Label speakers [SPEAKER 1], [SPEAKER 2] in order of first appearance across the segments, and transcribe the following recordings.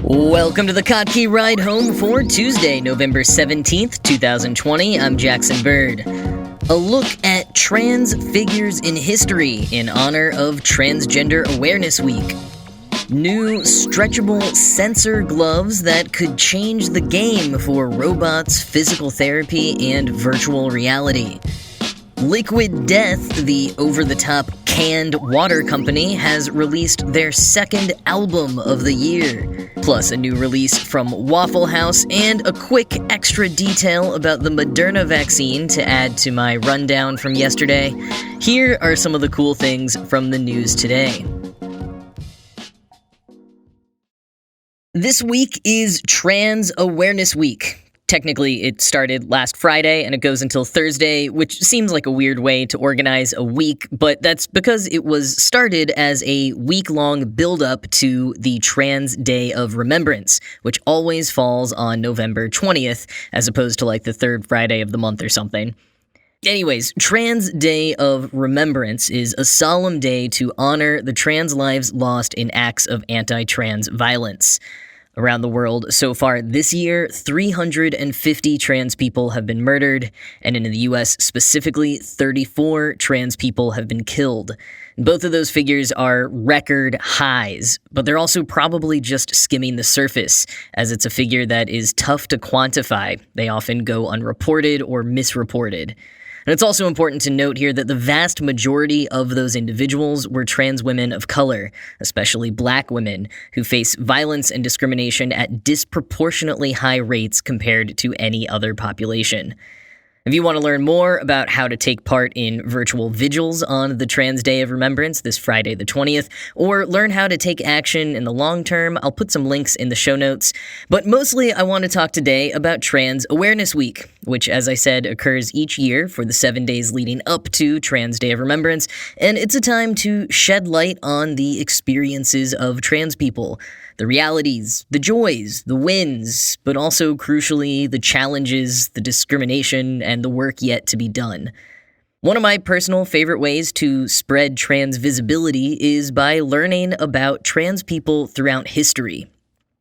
[SPEAKER 1] Welcome to the Kottke Ride Home for Tuesday, November 17th, 2020. I'm Jackson Bird. A look at trans figures in history in honor of Transgender Awareness Week. New stretchable sensor gloves that could change the game for robots, physical therapy, and virtual reality. Liquid Death, the over-the-top canned water company, has released their second album of the year, plus a new release from Waffle House, and a quick extra detail about the Moderna vaccine to add to my rundown from yesterday. Here are some of the cool things from the news today. This week is Trans Awareness Week. Technically, it started last Friday and it goes until Thursday, which seems like a weird way to organize a week, but that's because it was started as a week-long build-up to the Trans Day of Remembrance, which always falls on November 20th, as opposed to like the third Friday of the month or something. Anyways, Trans Day of Remembrance is a solemn day to honor the trans lives lost in acts of anti-trans violence. Around the world, so far this year, 350 trans people have been murdered, and in the US specifically, 34 trans people have been killed. Both of those figures are record highs, but they're also probably just skimming the surface, as it's a figure that is tough to quantify. They often go unreported or misreported. And it's also important to note here that the vast majority of those individuals were trans women of color, especially black women, who face violence and discrimination at disproportionately high rates compared to any other population. If you want to learn more about how to take part in virtual vigils on the Trans Day of Remembrance this Friday the 20th, or learn how to take action in the long term, I'll put some links in the show notes. But mostly I want to talk today about Trans Awareness Week, which, as I said, occurs each year for the 7 days leading up to Trans Day of Remembrance, and it's a time to shed light on the experiences of trans people. The realities, the joys, the wins, but also, crucially, the challenges, the discrimination, and the work yet to be done. One of my personal favorite ways to spread trans visibility is by learning about trans people throughout history.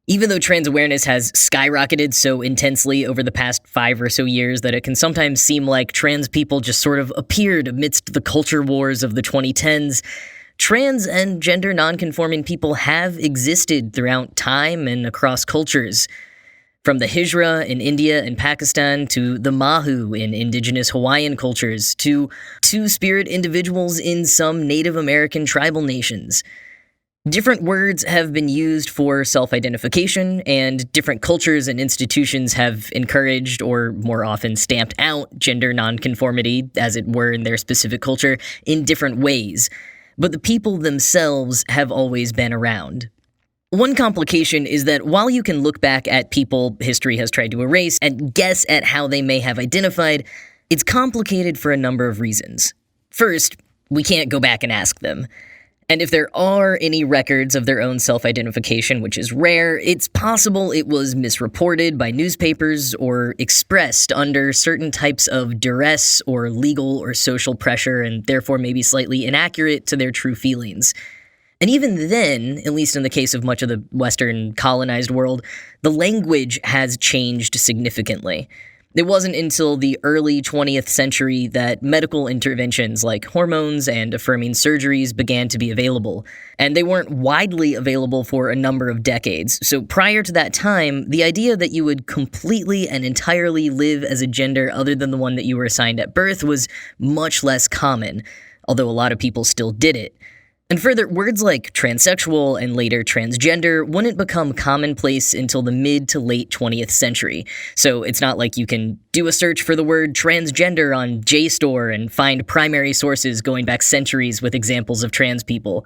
[SPEAKER 1] Even though trans awareness has skyrocketed so intensely over the past 5 or so years that it can sometimes seem like trans people just sort of appeared amidst the culture wars of the 2010s, trans and gender nonconforming people have existed throughout time and across cultures. From the Hijra in India and Pakistan to the Mahu in indigenous Hawaiian cultures to two-spirit individuals in some Native American tribal nations. Different words have been used for self-identification, and different cultures and institutions have encouraged, or more often stamped out, gender nonconformity, as it were in their specific culture, in different ways. But the people themselves have always been around. One complication is that while you can look back at people history has tried to erase and guess at how they may have identified, it's complicated for a number of reasons. First, we can't go back and ask them. And if there are any records of their own self-identification, which is rare, it's possible it was misreported by newspapers or expressed under certain types of duress or legal or social pressure and therefore maybe slightly inaccurate to their true feelings. And even then, at least in the case of much of the Western colonized world, the language has changed significantly. It wasn't until the early 20th century that medical interventions like hormones and affirming surgeries began to be available, and they weren't widely available for a number of decades. So prior to that time, the idea that you would completely and entirely live as a gender other than the one that you were assigned at birth was much less common, although a lot of people still did it. And further, words like transsexual and later transgender wouldn't become commonplace until the mid to late 20th century. So it's not like you can do a search for the word transgender on JSTOR and find primary sources going back centuries with examples of trans people.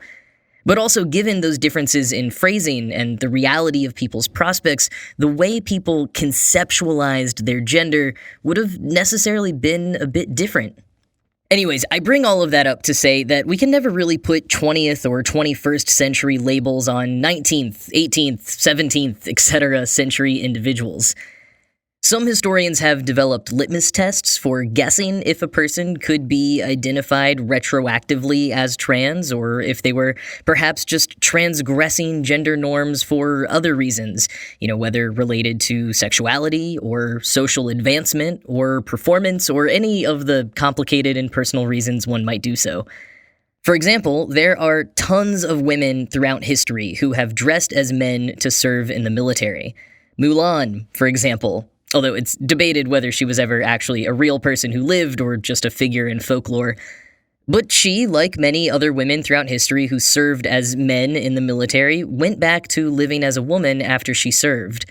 [SPEAKER 1] But also, given those differences in phrasing and the reality of people's prospects, the way people conceptualized their gender would have necessarily been a bit different. Anyways, I bring all of that up to say that we can never really put 20th or 21st century labels on 19th, 18th, 17th, etc. century individuals. Some historians have developed litmus tests for guessing if a person could be identified retroactively as trans, or if they were perhaps just transgressing gender norms for other reasons, whether related to sexuality or social advancement or performance or any of the complicated and personal reasons one might do so. For example, there are tons of women throughout history who have dressed as men to serve in the military. Mulan, for example, although it's debated whether she was ever actually a real person who lived or just a figure in folklore. But she, like many other women throughout history who served as men in the military, went back to living as a woman after she served.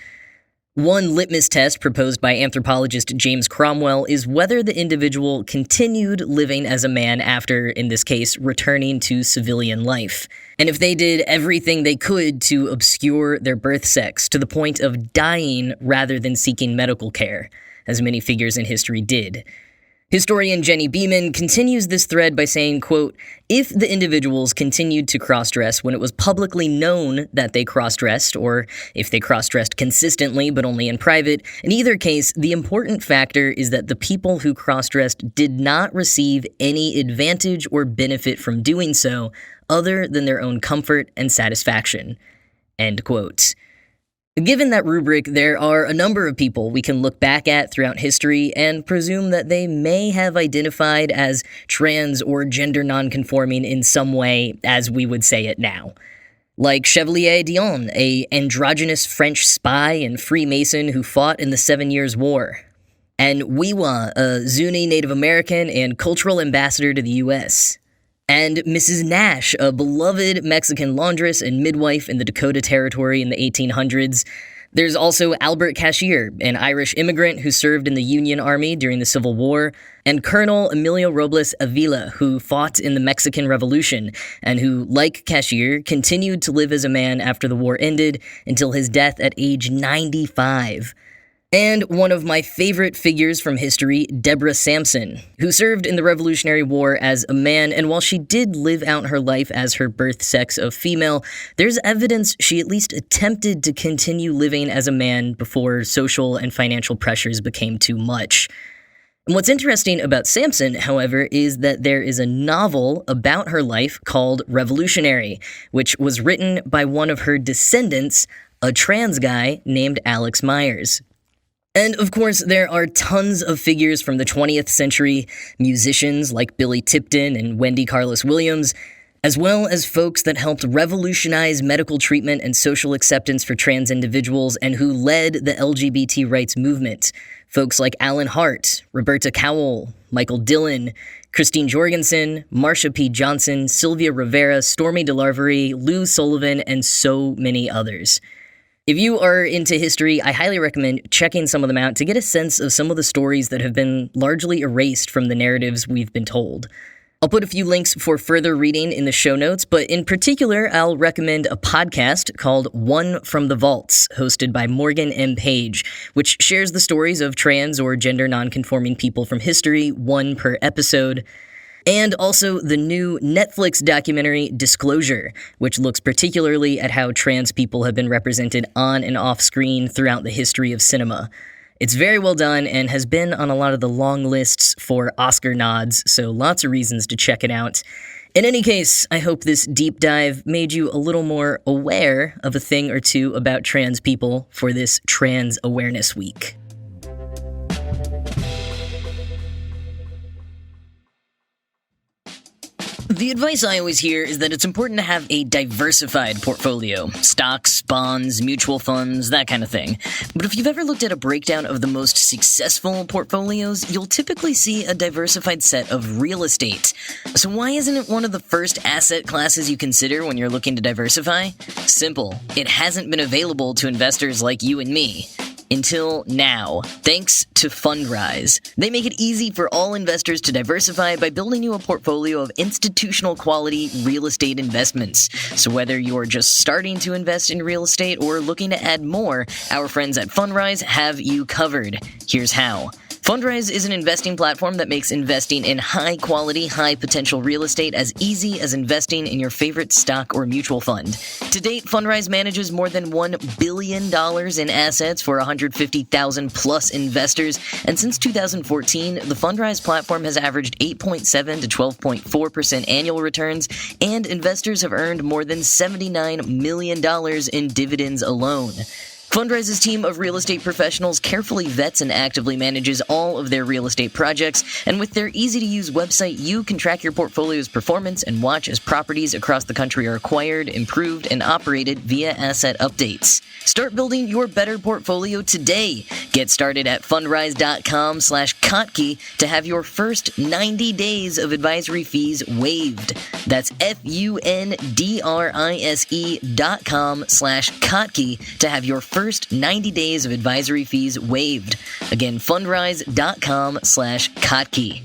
[SPEAKER 1] One litmus test proposed by anthropologist James Cromwell is whether the individual continued living as a man after, in this case, returning to civilian life, and if they did everything they could to obscure their birth sex to the point of dying rather than seeking medical care, as many figures in history did. Historian Jenny Beeman continues this thread by saying, quote, "If the individuals continued to cross-dress when it was publicly known that they cross-dressed, or if they cross-dressed consistently but only in private, in either case, the important factor is that the people who cross-dressed did not receive any advantage or benefit from doing so other than their own comfort and satisfaction." End quote. Given that rubric, there are a number of people we can look back at throughout history and presume that they may have identified as trans or gender nonconforming in some way as we would say it now. Like Chevalier d'Eon, an androgynous French spy and Freemason who fought in the 7 Years' War. And Wiwa, a Zuni Native American and cultural ambassador to the U.S., and Mrs. Nash, a beloved Mexican laundress and midwife in the Dakota Territory in the 1800s. There's also Albert Cashier, an Irish immigrant who served in the Union Army during the Civil War, and Colonel Emilio Robles Avila, who fought in the Mexican Revolution, and who, like Cashier, continued to live as a man after the war ended until his death at age 95. And one of my favorite figures from history, Deborah Sampson, who served in the Revolutionary War as a man, and while she did live out her life as her birth sex of female, there's evidence she at least attempted to continue living as a man before social and financial pressures became too much. And what's interesting about Sampson, however, is that there is a novel about her life called Revolutionary, which was written by one of her descendants, a trans guy named Alex Myers. And of course, there are tons of figures from the 20th century, musicians like Billy Tipton and Wendy Carlos Williams, as well as folks that helped revolutionize medical treatment and social acceptance for trans individuals and who led the LGBT rights movement. Folks like Alan Hart, Roberta Cowell, Michael Dillon, Christine Jorgensen, Marsha P. Johnson, Sylvia Rivera, Stormy DeLarverie, Lou Sullivan, and so many others. If you are into history, I highly recommend checking some of them out to get a sense of some of the stories that have been largely erased from the narratives we've been told. I'll put a few links for further reading in the show notes, but in particular, I'll recommend a podcast called One from the Vaults, hosted by Morgan M. Page, which shares the stories of trans or gender nonconforming people from history, one per episode. And also the new Netflix documentary Disclosure, which looks particularly at how trans people have been represented on and off screen throughout the history of cinema. It's very well done and has been on a lot of the long lists for Oscar nods, so lots of reasons to check it out. In any case, I hope this deep dive made you a little more aware of a thing or two about trans people for this Trans Awareness Week. The advice I always hear is that it's important to have a diversified portfolio. Stocks, bonds, mutual funds, that kind of thing. But if you've ever looked at a breakdown of the most successful portfolios, you'll typically see a diversified set of real estate. So why isn't it one of the first asset classes you consider when you're looking to diversify? Simple. It hasn't been available to investors like you and me. Until now, thanks to Fundrise. They make it easy for all investors to diversify by building you a portfolio of institutional quality real estate investments. So whether you're just starting to invest in real estate or looking to add more, our friends at Fundrise have you covered. Here's how. Fundrise is an investing platform that makes investing in high-quality, high-potential real estate as easy as investing in your favorite stock or mutual fund. To date, Fundrise manages more than $1 billion in assets for 150,000-plus investors, and since 2014, the Fundrise platform has averaged 8.7 to 12.4% annual returns, and investors have earned more than $79 million in dividends alone. Fundrise's team of real estate professionals carefully vets and actively manages all of their real estate projects, and with their easy-to-use website, you can track your portfolio's performance and watch as properties across the country are acquired, improved, and operated via asset updates. Start building your better portfolio today. Get started at fundrise.com/Kottke to have your first 90 days of advisory fees waived. That's fundrise.com/Kottke to have your first 90 days of advisory fees waived. Again, fundrise.com/Kottke.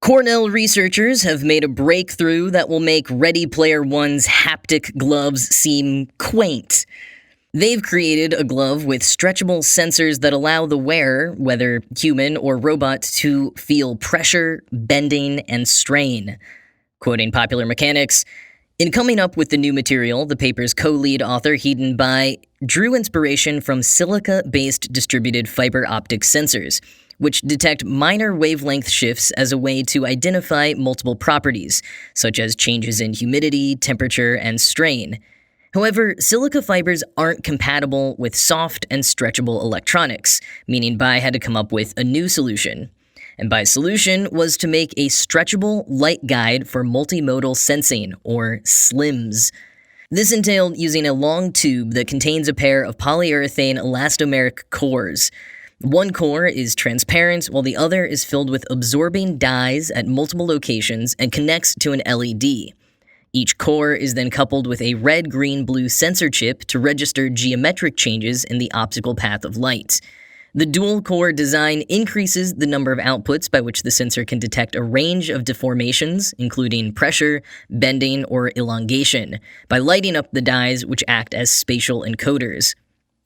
[SPEAKER 1] Cornell researchers have made a breakthrough that will make Ready Player One's haptic gloves seem quaint. They've created a glove with stretchable sensors that allow the wearer, whether human or robot, to feel pressure, bending, and strain. Quoting Popular Mechanics, "In coming up with the new material, the paper's co-lead author, Heaton Bai, drew inspiration from silica-based distributed fiber optic sensors, which detect minor wavelength shifts as a way to identify multiple properties, such as changes in humidity, temperature, and strain. However, silica fibers aren't compatible with soft and stretchable electronics, meaning Bai had to come up with a new solution. And Bai's solution was to make a stretchable light guide for multimodal sensing, or SLIMS. This entailed using a long tube that contains a pair of polyurethane elastomeric cores. One core is transparent, while the other is filled with absorbing dyes at multiple locations and connects to an LED. Each core is then coupled with a red, green, blue sensor chip to register geometric changes in the optical path of light. The dual-core design increases the number of outputs by which the sensor can detect a range of deformations, including pressure, bending, or elongation, by lighting up the dyes which act as spatial encoders.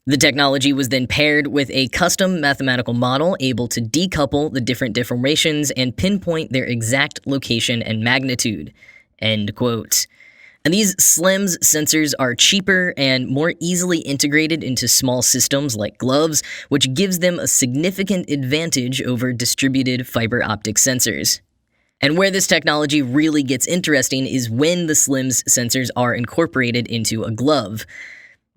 [SPEAKER 1] The technology was then paired with a custom mathematical model able to decouple the different deformations and pinpoint their exact location and magnitude." End quote. And these SLIMS sensors are cheaper and more easily integrated into small systems like gloves, which gives them a significant advantage over distributed fiber optic sensors. And where this technology really gets interesting is when the SLIMS sensors are incorporated into a glove,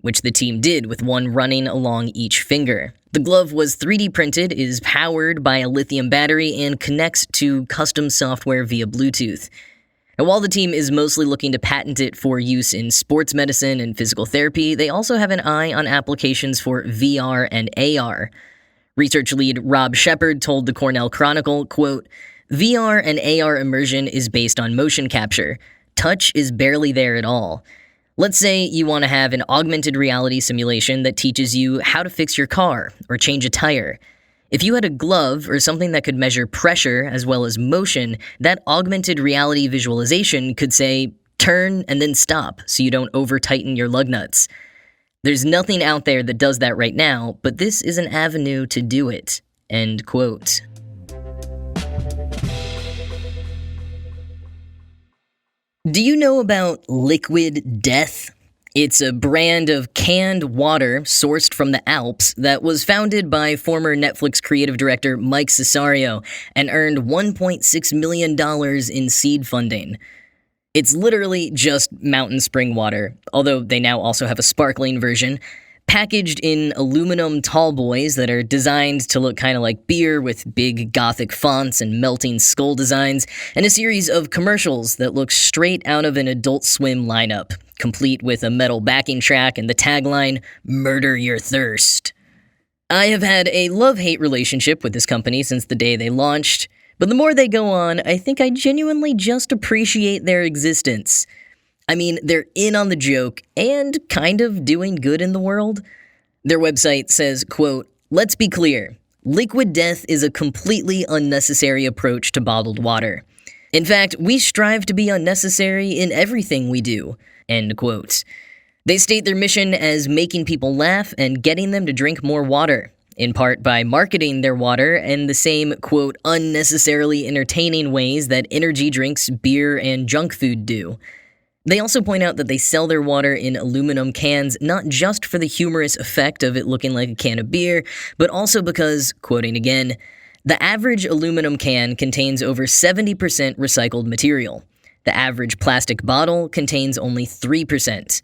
[SPEAKER 1] which the team did with one running along each finger. The glove was 3D printed, is powered by a lithium battery, and connects to custom software via Bluetooth. And while the team is mostly looking to patent it for use in sports medicine and physical therapy, they also have an eye on applications for VR and AR. Research lead Rob Shepard told the Cornell Chronicle, quote, "VR and AR immersion is based on motion capture. Touch is barely there at all. Let's say you want to have an augmented reality simulation that teaches you how to fix your car or change a tire. If you had a glove or something that could measure pressure as well as motion, that augmented reality visualization could say, turn and then stop so you don't over-tighten your lug nuts. There's nothing out there that does that right now, but this is an avenue to do it. End quote. Do you know about Liquid Death? It's a brand of canned water sourced from the Alps that was founded by former Netflix creative director Mike Cesario and earned $1.6 million in seed funding. It's literally just mountain spring water, although they now also have a sparkling version, packaged in aluminum tall boys that are designed to look kind of like beer with big gothic fonts and melting skull designs, and a series of commercials that look straight out of an Adult Swim lineup, complete with a metal backing track and the tagline, "Murder Your Thirst." I have had a love-hate relationship with this company since the day they launched, but the more they go on, I think I genuinely just appreciate their existence. I mean, they're in on the joke and kind of doing good in the world. Their website says, quote, "Let's be clear. Liquid Death is a completely unnecessary approach to bottled water. In fact, we strive to be unnecessary in everything we do." End quote. They state their mission as making people laugh and getting them to drink more water, in part by marketing their water in the same, quote, "unnecessarily entertaining ways that energy drinks, beer, and junk food do." They also point out that they sell their water in aluminum cans not just for the humorous effect of it looking like a can of beer, but also because, quoting again, "The average aluminum can contains over 70% recycled material. The average plastic bottle contains only 3%.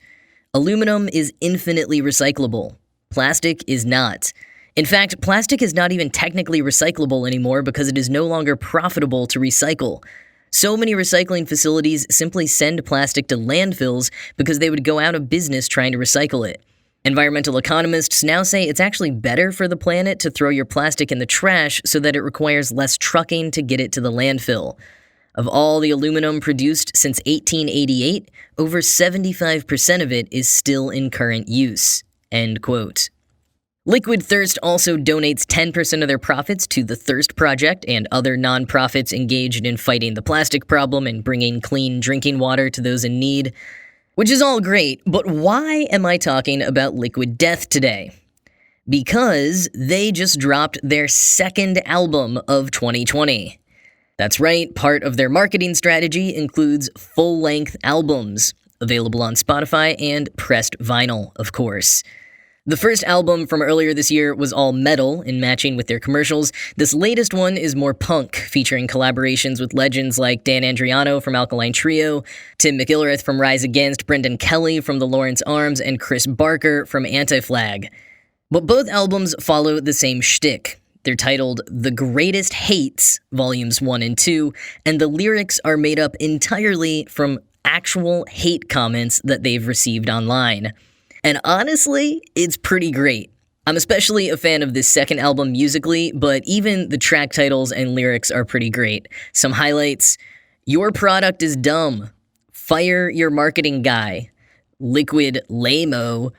[SPEAKER 1] Aluminum is infinitely recyclable. Plastic is not. In fact, plastic is not even technically recyclable anymore because it is no longer profitable to recycle. So many recycling facilities simply send plastic to landfills because they would go out of business trying to recycle it. Environmental economists now say it's actually better for the planet to throw your plastic in the trash so that it requires less trucking to get it to the landfill. Of all the aluminum produced since 1888, over 75% of it is still in current use." End quote. Liquid Thirst also donates 10% of their profits to the Thirst Project and other nonprofits engaged in fighting the plastic problem and bringing clean drinking water to those in need. Which is all great, but why am I talking about Liquid Death today? Because they just dropped their second album of 2020. That's right, part of their marketing strategy includes full-length albums, available on Spotify and pressed vinyl, of course. The first album from earlier this year was all metal, in matching with their commercials. This latest one is more punk, featuring collaborations with legends like Dan Andriano from Alkaline Trio, Tim McIlrath from Rise Against, Brendan Kelly from the Lawrence Arms, and Chris Barker from Anti-Flag. But both albums follow the same shtick. They're titled The Greatest Hates, Volumes 1 and 2, and the lyrics are made up entirely from actual hate comments that they've received online. And honestly, it's pretty great. I'm especially a fan of this second album musically, but even the track titles and lyrics are pretty great. Some highlights: "Your product is dumb," "Fire your marketing guy," "Liquid lame-o,"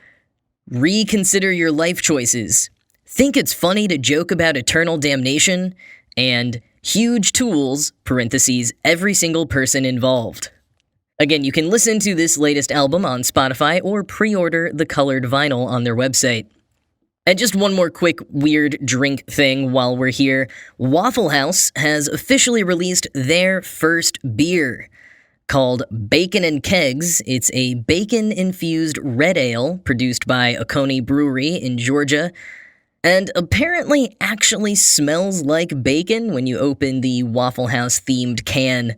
[SPEAKER 1] "Reconsider your life choices," "Think it's funny to joke about eternal damnation," and "Huge tools," parentheses, "every single person involved." Again, you can listen to this latest album on Spotify or pre-order the colored vinyl on their website. And just one more quick weird drink thing while we're here. Waffle House has officially released their first beer. Called Bacon and Kegs. It's a bacon-infused red ale produced by Oconee Brewery in Georgia, and apparently actually smells like bacon when you open the Waffle House-themed can.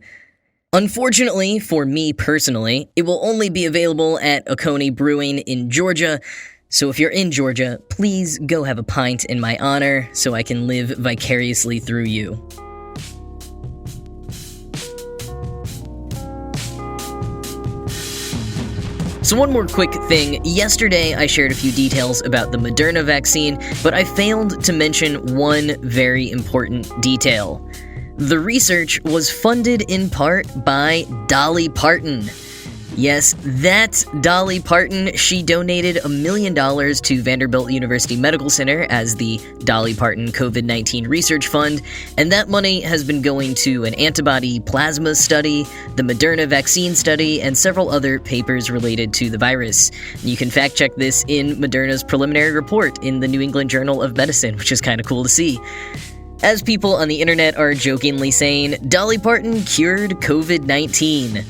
[SPEAKER 1] Unfortunately, for me personally, it will only be available at Oconee Brewing in Georgia, so if you're in Georgia, please go have a pint in my honor so I can live vicariously through you. So one more quick thing. Yesterday, I shared a few details about the Moderna vaccine, but I failed to mention one very important detail. The research was funded in part by Dolly Parton. Yes, that's Dolly Parton. She donated $1 million to Vanderbilt University Medical Center as the Dolly Parton COVID-19 Research Fund, and that money has been going to an antibody plasma study, the Moderna vaccine study, and several other papers related to the virus. You can fact check this in Moderna's preliminary report in the New England Journal of Medicine, which is kind of cool to see. As people on the internet are jokingly saying, Dolly Parton cured COVID-19.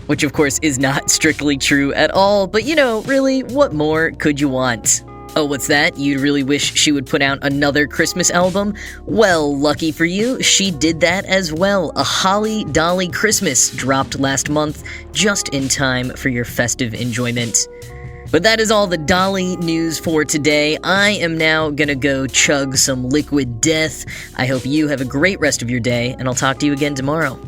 [SPEAKER 1] Which, of course, is not strictly true at all, but really, what more could you want? Oh, what's that? You'd really wish she would put out another Christmas album? Well, lucky for you, she did that as well. A Holly Dolly Christmas dropped last month, just in time for your festive enjoyment. But that is all the Dolly news for today. I am now gonna go chug some liquid death. I hope you have a great rest of your day, and I'll talk to you again tomorrow.